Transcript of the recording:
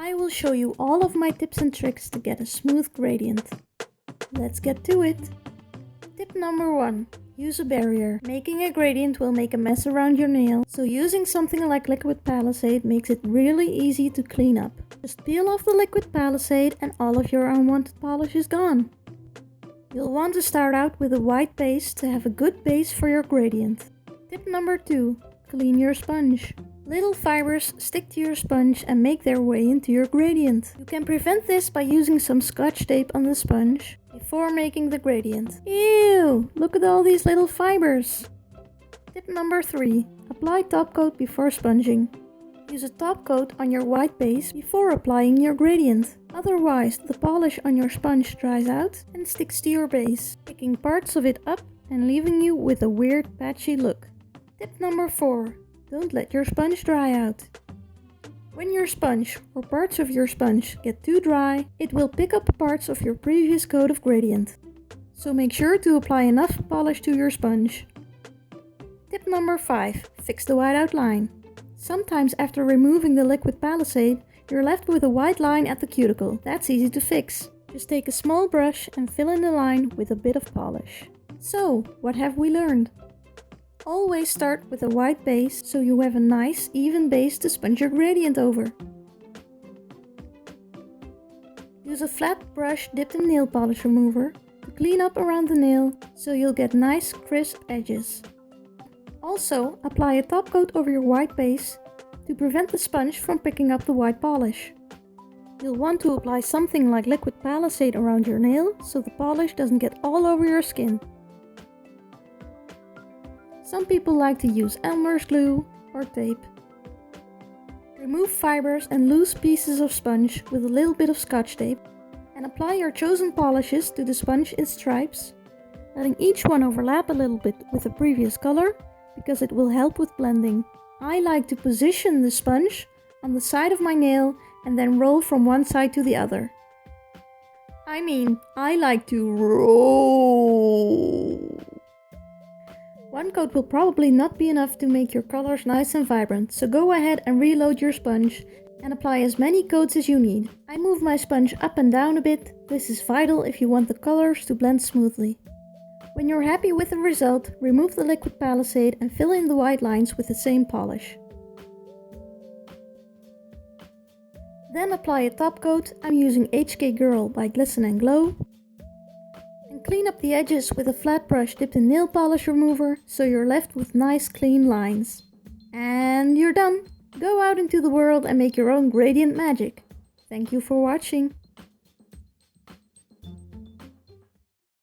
I will show you all of my tips and tricks to get a smooth gradient. Let's get to it. Tip number 1. Use a barrier. Making a gradient will make a mess around your nail, so using something like liquid palisade makes it really easy to clean up. Just peel off the liquid palisade and all of your unwanted polish is gone. You'll want to start out with a white base to have a good base for your gradient. Tip number 2. Clean your sponge. Little fibers stick to your sponge and make their way into your gradient. You can prevent this by using some scotch tape on the sponge before making the gradient. Ew! Look at all these little fibers! Tip number 3. Apply top coat before sponging. Use a top coat on your white base before applying your gradient. Otherwise, the polish on your sponge dries out and sticks to your base, picking parts of it up and leaving you with a weird patchy look. Tip number 4. Don't let your sponge dry out. When your sponge or parts of your sponge get too dry, it will pick up parts of your previous coat of gradient. So make sure to apply enough polish to your sponge. Tip number 5. Fix the whiteout line. Sometimes after removing the liquid palisade, you're left with a white line at the cuticle. That's easy to fix. Just take a small brush and fill in the line with a bit of polish. So, what have we learned? Always start with a white base so you have a nice even base to sponge your gradient over. Use a flat brush dipped in nail polish remover to clean up around the nail so you'll get nice crisp edges. Also, apply a top coat over your white base to prevent the sponge from picking up the white polish. You'll want to apply something like liquid palisade around your nail so the polish doesn't get all over your skin. Some people like to use Elmer's glue or tape. Remove fibers and loose pieces of sponge with a little bit of scotch tape and apply your chosen polishes to the sponge in stripes, letting each one overlap a little bit with the previous color because it will help with blending. I like to position the sponge on the side of my nail and then roll from one side to the other. I like to roll. One coat will probably not be enough to make your colors nice and vibrant, so go ahead and reload your sponge and apply as many coats as you need. I move my sponge up and down a bit. This is vital if you want the colors to blend smoothly. When you're happy with the result, remove the liquid palisade and fill in the white lines with the same polish. Then apply a top coat. I'm using HK Girl by Glisten and Glow. Clean up the edges with a flat brush dipped in nail polish remover so you're left with nice clean lines. And you're done! Go out into the world and make your own gradient magic. Thank you for watching.